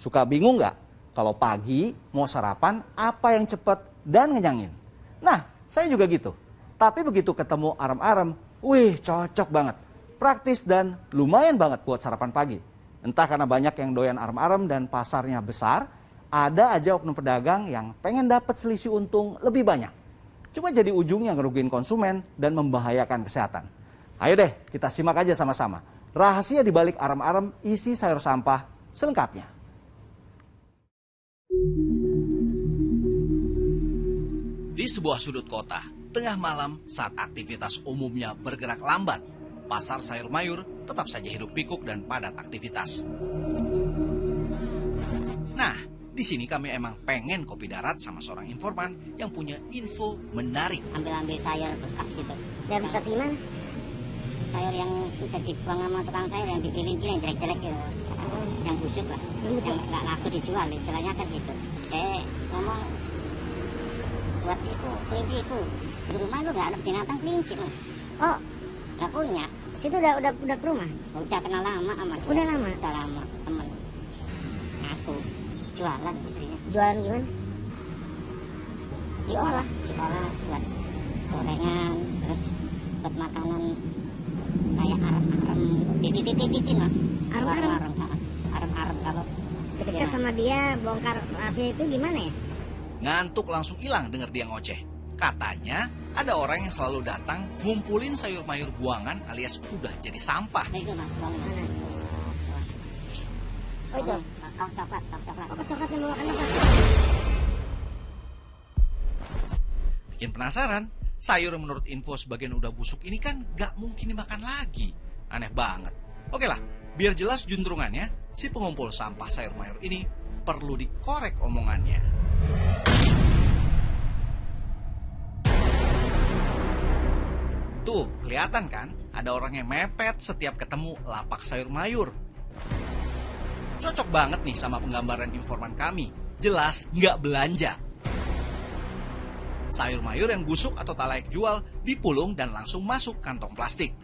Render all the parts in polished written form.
Suka bingung nggak? Kalau pagi mau sarapan apa yang cepat dan ngenyangin? Nah, saya juga gitu. Tapi begitu ketemu arem-arem, wih cocok banget. Praktis dan lumayan banget buat sarapan pagi. Entah karena banyak yang doyan arem-arem dan pasarnya besar, ada aja oknum pedagang yang pengen dapat selisih untung lebih banyak. Cuma jadi ujungnya ngerugiin konsumen dan membahayakan kesehatan. Ayo deh, kita simak aja sama-sama. Rahasia dibalik arem-arem isi sayur sampah selengkapnya. Di sebuah sudut kota, tengah malam saat aktivitas umumnya bergerak lambat, pasar sayur mayur tetap saja hidup pikuk dan padat aktivitas. Nah, di sini kami emang pengen kopi darat sama seorang informan yang punya info menarik. Ambil sayur bekas gitu. Sayur bekas gimana? Sayur yang udah dibuang sama tukang sayur, yang dipilih-pilih, yang jelek-jelek gitu. Yang busuk lah, yang nggak laku dijual, istilahnya kan gitu. Kayak ngomong, buat itu, kelinci itu. Di rumah itu nggak ada binatang kelinci, Mas. Oh, Nggak punya. situ udah ke rumah? Udah kenal lama sama dia. Udah lama? Udah lama, temen. Aku jualan istrinya. Jualan gimana? Diolah buat gorengan, terus buat makanan kayak arem-arem, tititin Mas. Arem-arem? Arem-arem kalau Dekat sama dia bongkar rahasia itu gimana ya? Ngantuk langsung hilang denger dia ngoceh. Katanya ada orang yang selalu datang ngumpulin sayur mayur buangan alias udah jadi sampah. itu Mas, Mana? Oh itu? kaos coklat. Oh, coklat yang bawa apa? Bikin penasaran, sayur yang menurut info sebagian udah busuk ini kan gak mungkin dimakan lagi. Aneh banget. Oke lah, biar jelas juntrungannya, si pengumpul sampah sayur mayur ini perlu dikorek omongannya. Tuh, kelihatan kan? Ada orang yang mepet setiap ketemu lapak sayur mayur. Cocok banget nih sama penggambaran informan kami. Jelas nggak belanja. Sayur mayur yang busuk atau tak layak jual dipulung dan langsung masuk kantong plastik.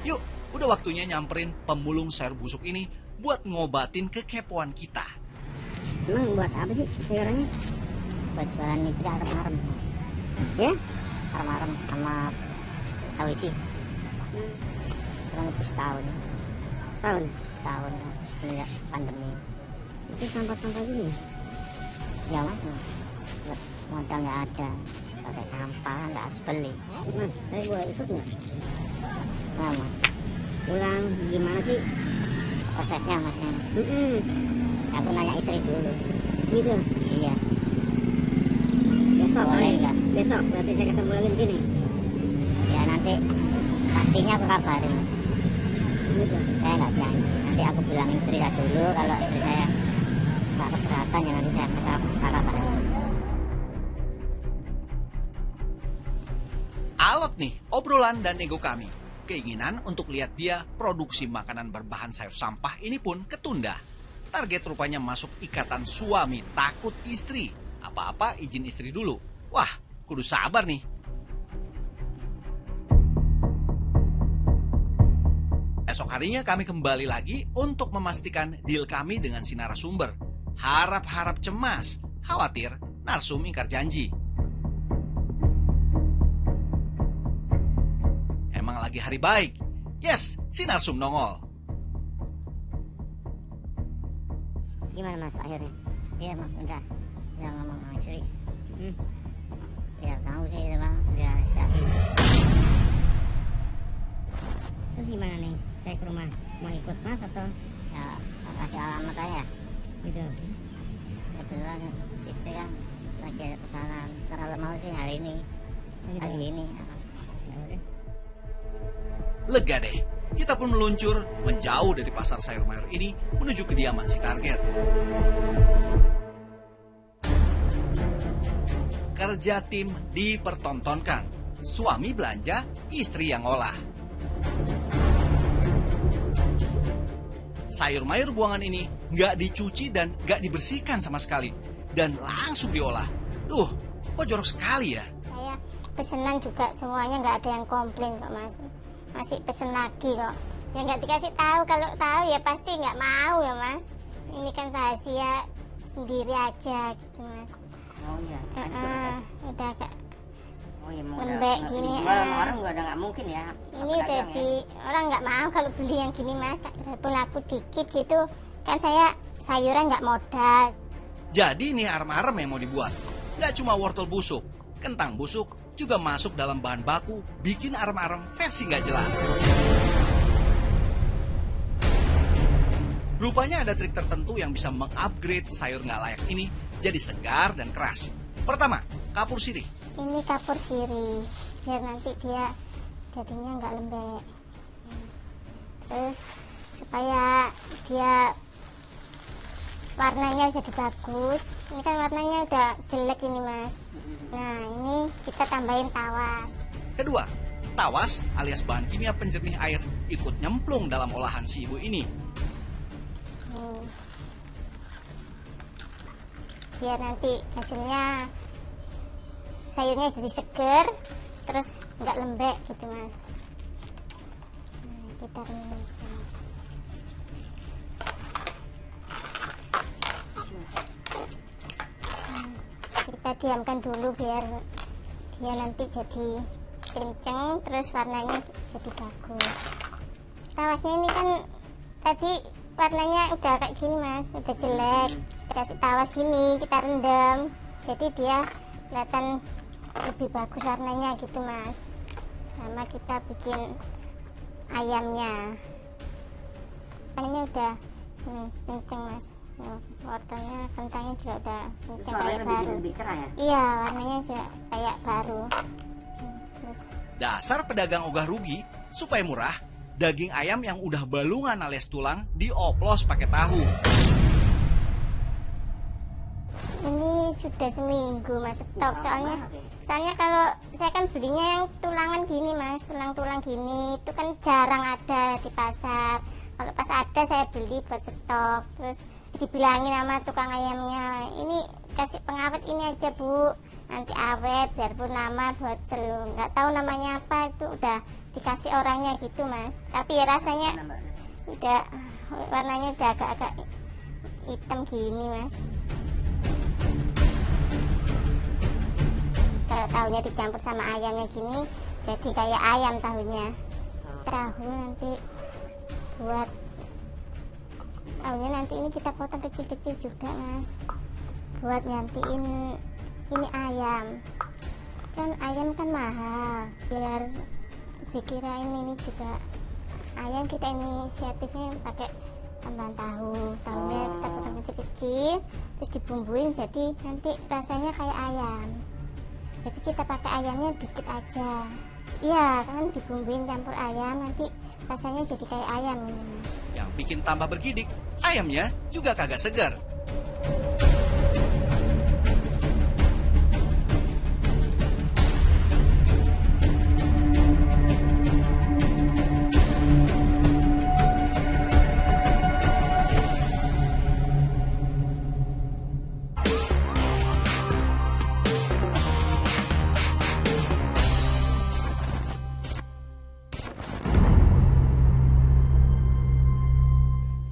Yuk, udah waktunya nyamperin pemulung sayur busuk ini buat ngobatin kekepoan kita. Emang buat apa sih sayurannya? Buat jualan istri arem-arem. Ya? Arem-arem sama tahu isi. Kurang lebih setahun. Setahun sejak pandemi. Itu sampah-sampah gini? Ya Mas, buat modal nggak ada. Pakai sampah nggak harus beli. Mas, saya boleh ikut nggak? Nah, Mas, Pulang gimana sih? prosesnya Mas. Aku nanya istri dulu. Gitu. Iya. Besok Boleh kali. nggak? Besok berarti saya ketemu lagi di sini. Ya nanti pastinya aku kabarin. Gitu. Saya nggak janji. Nanti aku bilang istri saya dulu. Kalau istri saya nggak keberatan ya nanti saya kabarin. Alot nih obrolan dan ego kami. Keinginan untuk lihat dia produksi makanan berbahan sayur sampah ini pun ketunda. Target rupanya masuk ikatan suami takut istri. Apa-apa izin istri dulu. Wah, kudu sabar nih. Esok harinya kami kembali lagi untuk memastikan deal kami dengan si narasumber. Harap-harap cemas, khawatir narsum ingkar janji. Emang lagi hari baik. Yes, si narsum nongol. Gimana Mas akhirnya? Iya Mas, udah ngomong sama istri. Ya tahu sih itu Bang, dia syahid. Terus gimana nih? Saya ke rumah mau ikut Mas atau Ya kasih alamat aja. gitu? kebetulan istri kan lagi ada pesanan. Kalau mau sih hari ini. Ya udah. Lega deh, kita pun meluncur menjauh dari pasar sayur mayur ini menuju kediaman si target. Kerja tim dipertontonkan. Suami belanja, istri yang olah. Sayur mayur buangan ini nggak dicuci dan nggak dibersihkan sama sekali. Dan langsung diolah. Kok jorok sekali ya? Saya pesenan juga semuanya nggak ada yang komplain kok mas. Masih pesen lagi kok. Ya nggak dikasih tahu, kalau tahu ya pasti nggak mau ya mas. Ini kan rahasia sendiri aja gitu mas. Oh iya. Udah agak Oh iya, mau lembek nggak gini, dijual sama orang udah nggak mungkin ya. ini udah di orang nggak mau kalau beli yang gini mas. Walaupun laku dikit gitu kan, saya sayuran nggak modal. Jadi ini arem-arem yang mau dibuat. Nggak cuma wortel busuk, kentang busuk juga masuk dalam bahan baku bikin arem-arem versi nggak jelas. Rupanya ada trik tertentu yang bisa mengupgrade sayur nggak layak ini jadi segar dan keras. Pertama, kapur sirih. Ini kapur sirih biar nanti dia jadinya nggak lembek. Terus supaya dia warnanya jadi bagus. Ini kan warnanya udah jelek ini mas. Nah ini kita tambahin tawas. Kedua, tawas alias bahan kimia penjernih air ikut nyemplung dalam olahan si ibu ini. Biar nanti hasilnya sayurnya jadi seger, terus nggak lembek gitu mas. Kita rendam. Kita diamkan dulu biar dia nanti jadi kenceng, terus warnanya jadi bagus. Tawasnya ini kan tadi warnanya udah kayak gini mas, udah jelek. Kasih tawas gini, kita rendam, jadi dia kelihatan lebih bagus warnanya gitu mas. Sama kita bikin ayamnya, ayamnya udah kenceng mas. Wortelnya, kentangnya juga udah kenceng kayak baru. Lebih cerah ya? Iya, warnanya juga kayak baru. Terus Dasar pedagang ogah rugi, supaya murah, daging ayam yang udah balungan alias tulang dioplos pakai tahu. ini sudah seminggu mas stok, soalnya kalau saya kan belinya yang tulangan gini mas, tulang-tulang gini itu kan jarang ada di pasar. Kalau pas ada saya beli buat stok. Terus dibilangin sama tukang ayamnya, ini kasih pengawet ini aja bu, nanti awet biarpun lama buat selu. Nggak tahu namanya apa, itu udah dikasih orangnya gitu mas. Tapi ya rasanya udah warnanya udah agak-agak hitam gini mas. Kalau tahunya dicampur sama ayamnya gini, jadi kayak ayam tahunya. Tahu nanti buat tahunya nanti ini kita potong kecil-kecil juga mas, buat gantiin ini ayam. Kan ayam kan mahal, biar dikirain ini juga ayam, kita inisiatifnya pakai tambahan tahunya kita potong kecil-kecil, terus dibumbuin jadi nanti rasanya kayak ayam. Jadi kita pakai ayamnya dikit aja. Iya kan, dibumbuin campur ayam, nanti rasanya jadi kayak ayam. Yang bikin tambah bergidik, ayamnya juga kagak segar.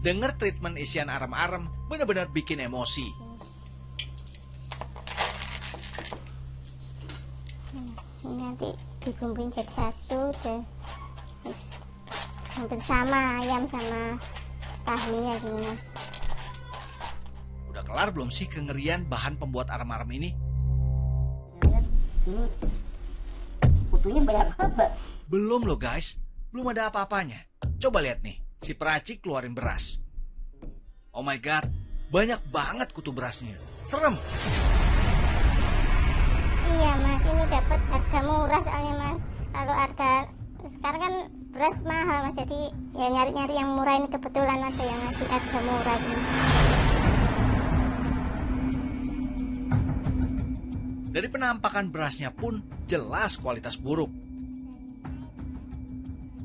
Dengar treatment isian arem-arem benar-benar bikin emosi. Ini nanti dibumbuin jadi satu, terus hampir sama ayam sama tahunya gini mas. Udah kelar belum sih kengerian bahan pembuat arem-arem ini? Ini putunya banyak banget. Belum loh guys, belum ada apa-apanya. Coba lihat nih, si peracik keluarin beras. Oh my god, banyak banget kutu berasnya. Serem. Iya mas, ini dapat harga murah soalnya mas. Kalau harga sekarang kan beras mahal mas, jadi ya nyari-nyari yang murah ini, kebetulan ada yang ngasih harga murah ini. Dari penampakan berasnya pun jelas kualitas buruk.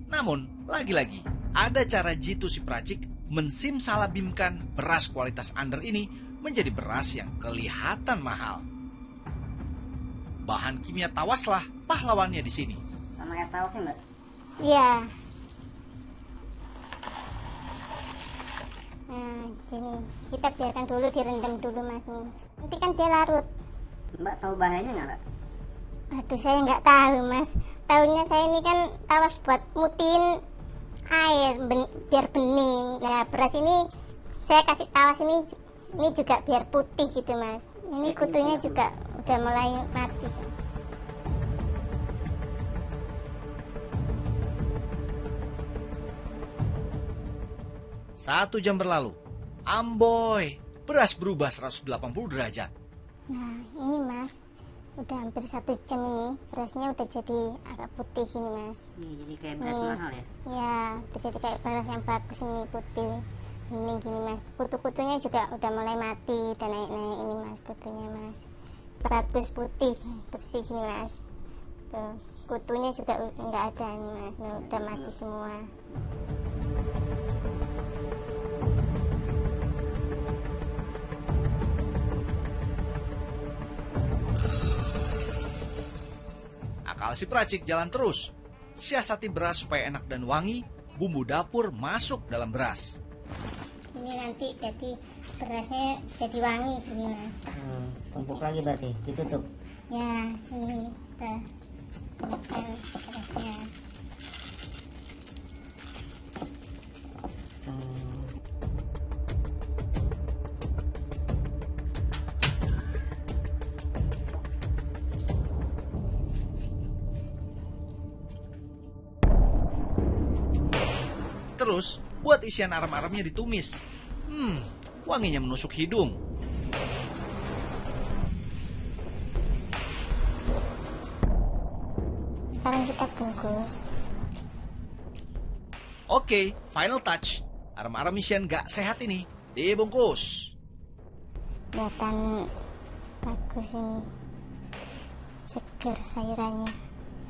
Namun, lagi-lagi, ada cara jitu si peracik mensimsalabimkan beras kualitas under ini menjadi beras yang kelihatan mahal. Bahan kimia tawaslah pahlawannya di sini. Sama kayak tahu sih mbak. Iya. Nah, gini, kita biarkan dulu, direndam dulu mas nih. Nanti kan dia larut. Mbak tahu bahayanya nggak mbak? Aduh, saya nggak tahu mas. Tahunya saya ini kan tawas buat mutin air biar bening. Nah, beras ini saya kasih tawas ini juga biar putih gitu mas. Ini kutunya juga udah mulai mati. 1 jam berlalu. Amboy, beras berubah 180 derajat. Nah, ini mas, udah hampir 1 jam ini, berasnya udah jadi agak putih gini mas. Jadi kayak beras Nih. mahal ya? Ya, udah jadi kayak beras yang bagus ini, putih bening gini mas. Kutu-kutunya juga udah mulai mati dan naik-naik ini mas, kutunya mas. Bagus putih, bersih gini mas. Tuh, kutunya juga nggak ada ini mas, udah mati semua. Akal si peracik jalan terus. Siasati beras supaya enak dan wangi, bumbu dapur masuk dalam beras. Ini nanti jadi berasnya jadi wangi gini mas. Tumpuk lagi berarti, ditutup. Ya, ini kita tumpukkan berasnya. Terus, buat isian arem-aremnya ditumis. Wanginya menusuk hidung. Sekarang kita bungkus. Oke, final touch. Arem-arem isian gak sehat ini dibungkus. Kelihatan bagus ini, segar sayurannya,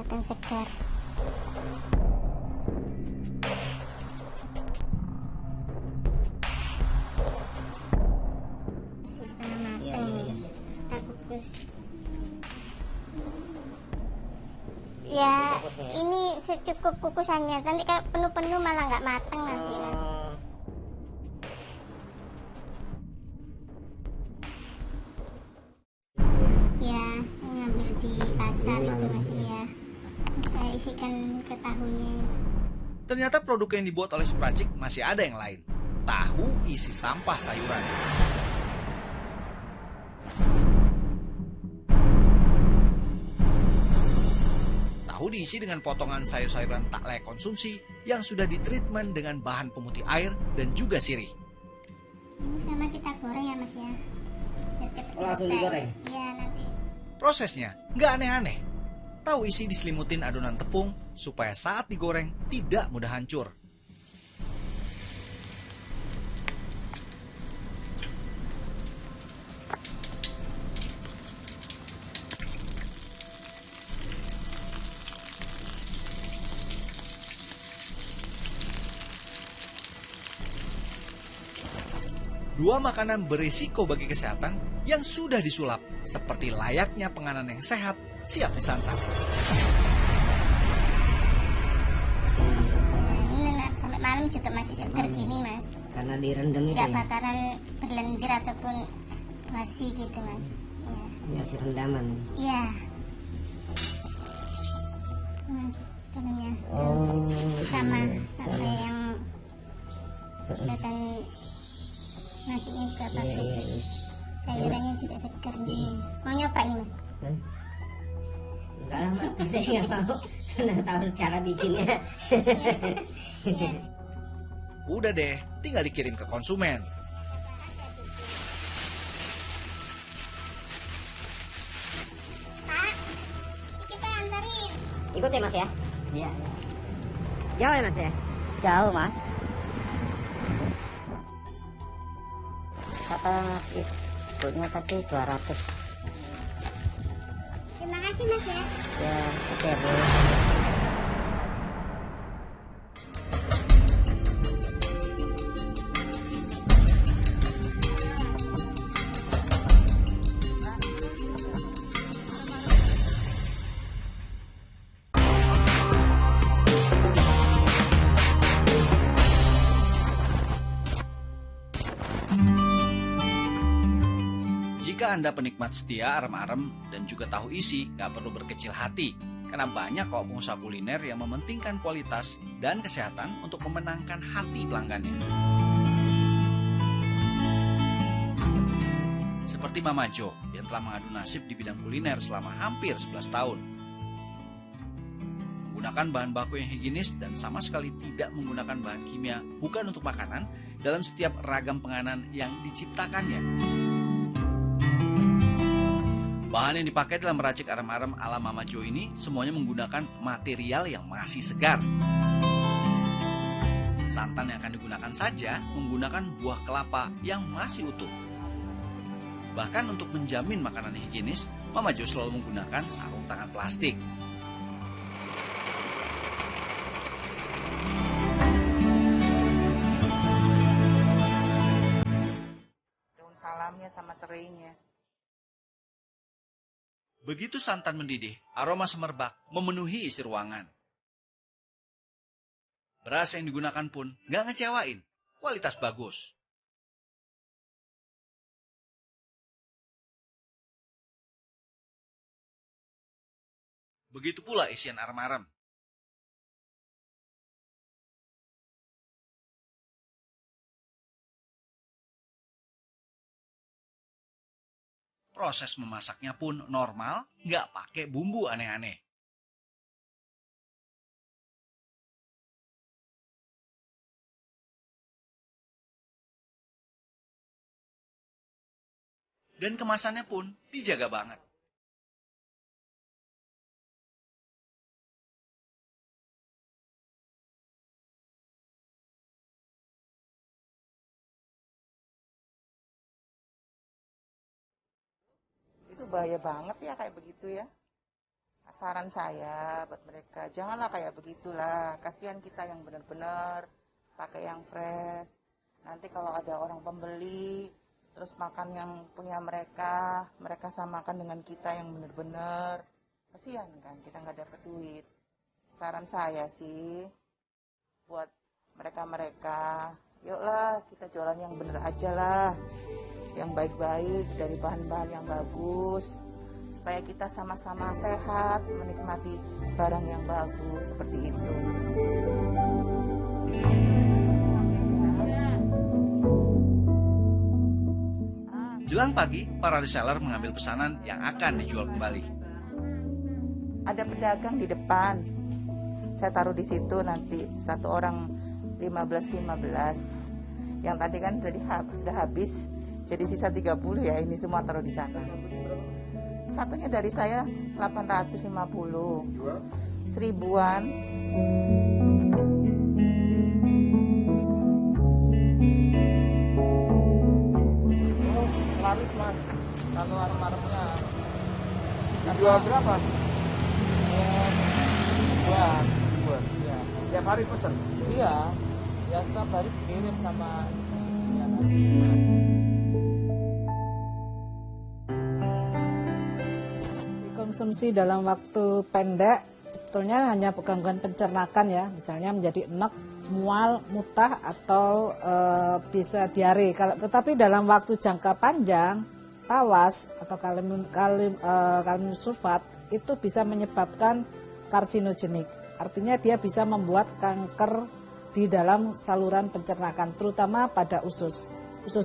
kelihatan segar. Setengah matang, kita bungkus. Ya, ini secukup kukusannya. Nanti kayak penuh-penuh malah nggak matang nanti mas. Ya, ngambil di pasar itu mas ya. Saya isikan ke tahunya. Ternyata produk yang dibuat oleh si peracik masih ada yang lain. Tahu isi sampah sayuran. Tahu diisi dengan potongan sayur-sayuran tak layak konsumsi yang sudah ditreatment dengan bahan pemutih air dan juga sirih. Ini sama kita goreng ya mas ya. Biar cepet selesai. Langsung digoreng? Iya nanti. Prosesnya nggak aneh-aneh. Tahu isi diselimutin adonan tepung supaya saat digoreng tidak mudah hancur. Dua makanan berisiko bagi kesehatan yang sudah disulap seperti layaknya penganan yang sehat siap disantap. Ini sampai malam juga masih segar gini mas. Karena direndam itu Nggak ya? bakaran berlendir ataupun basi gitu mas. Iya. Masih rendaman. Iya. Mas, turunnya. Oh, Sama sampai yang kelihatan nasinya juga bagus. Sayurannya juga segar nih. Mau nyobain mas? Enggak lah mbak, saya nggak mau. Sudah tahu cara bikinnya. Udah deh, tinggal dikirim ke konsumen. Ikut ya Mas ya? Iya. Jauh ya Mas ya? Jauh mas. Kata ibunya tadi 200. Terima kasih Mas ya. Ya, oke Bu. Jika Anda penikmat setia arem-arem dan juga tahu isi, nggak perlu berkecil hati. Karena banyak kok pengusaha kuliner yang mementingkan kualitas dan kesehatan untuk memenangkan hati pelanggannya. Seperti Mama Jo yang telah mengadu nasib di bidang kuliner selama hampir 11 tahun. Menggunakan bahan baku yang higienis dan sama sekali tidak menggunakan bahan kimia bukan untuk makanan dalam setiap ragam penganan yang diciptakannya. Bahan yang dipakai dalam meracik arem-arem ala Mama Jo ini semuanya menggunakan material yang masih segar. Santan yang akan digunakan saja menggunakan buah kelapa yang masih utuh. Bahkan untuk menjamin makanan higienis, Mama Jo selalu menggunakan sarung tangan plastik. Daun salamnya sama serainya. Begitu santan mendidih, aroma semerbak memenuhi isi ruangan. Beras yang digunakan pun nggak ngecewain, kualitas bagus. Begitu pula isian arem-arem. Proses memasaknya pun normal, nggak pakai bumbu aneh-aneh. Dan kemasannya pun dijaga banget. Itu bahaya banget ya kayak begitu ya. Saran saya buat mereka, janganlah kayak begitulah. Kasihan kita yang benar-benar pakai yang fresh. Nanti kalau ada orang pembeli, terus makan yang punya mereka samakan dengan kita yang benar-benar. Kasihan kan, kita nggak dapat duit. Saran saya sih, buat mereka-mereka, yuklah kita jualan yang benar aja lah. Yang baik-baik dari bahan-bahan yang bagus. Supaya kita sama-sama sehat, menikmati barang yang bagus, seperti itu. Jelang pagi, para reseller mengambil pesanan yang akan dijual kembali. Ada pedagang di depan. Saya taruh di situ nanti satu orang 15. Yang tadi kan sudah habis. Jadi sisa 30 ya, ini semua taruh di sana. Satunya dari saya 850. Seribuan. Laris mas, kalau arem-aremnya dijual berapa? Buat ya. Tiap hari pesen? Iya, ya setiap hari dikirim sama ya, Konsumsi dalam waktu pendek sebetulnya hanya gangguan pencernakan ya, misalnya menjadi enek, mual, mutah atau bisa diare. Tetapi dalam waktu jangka panjang, tawas atau kalium sulfat itu bisa menyebabkan karsinogenik. Artinya dia bisa membuat kanker di dalam saluran pencernakan, terutama pada usus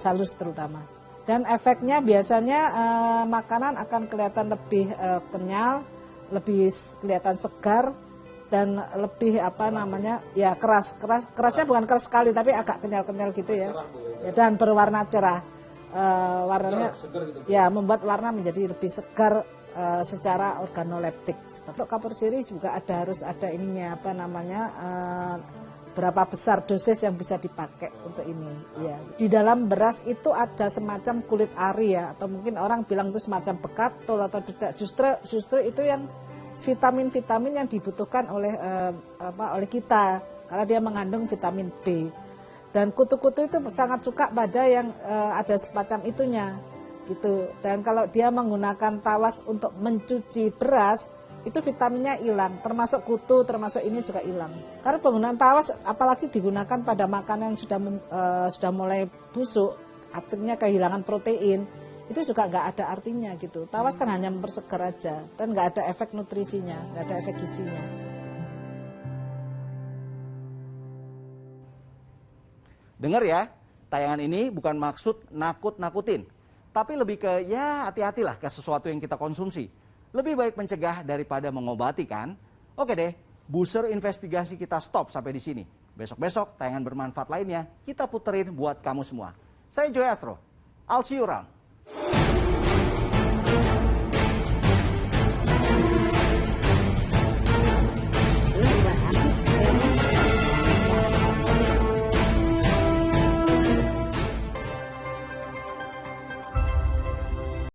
halus terutama. Dan efeknya biasanya makanan akan kelihatan lebih kenyal, lebih kelihatan segar, dan lebih kerasnya bukan keras sekali tapi agak kenyal gitu ya. Dan berwarna cerah, warnanya ya membuat warna menjadi lebih segar, secara organoleptik. Untuk kapur siri juga harus ada ininya apa namanya berapa besar dosis yang bisa dipakai untuk ini. Ya, di dalam beras itu ada semacam kulit ari ya, atau mungkin orang bilang itu semacam bekatul atau tidak. Justru itu yang vitamin-vitamin yang dibutuhkan oleh oleh kita karena dia mengandung vitamin B. Dan kutu-kutu itu sangat suka pada yang ada semacam itunya gitu. Dan kalau dia menggunakan tawas untuk mencuci beras, itu vitaminnya hilang, termasuk kutu, termasuk ini juga hilang. Karena penggunaan tawas, apalagi digunakan pada makanan yang sudah mulai busuk, artinya kehilangan protein, itu juga nggak ada artinya gitu. Tawas kan hanya mempersegar aja, dan nggak ada efek nutrisinya, nggak ada efek gizinya. Dengar ya, tayangan ini bukan maksud nakut-nakutin, tapi lebih ke ya hati-hatilah ke sesuatu yang kita konsumsi. Lebih baik mencegah daripada mengobati kan? Oke deh, booster investigasi kita stop sampai di sini. Besok-besok tayangan bermanfaat lainnya kita puterin buat kamu semua. Saya Joy Astro, I'll see you around.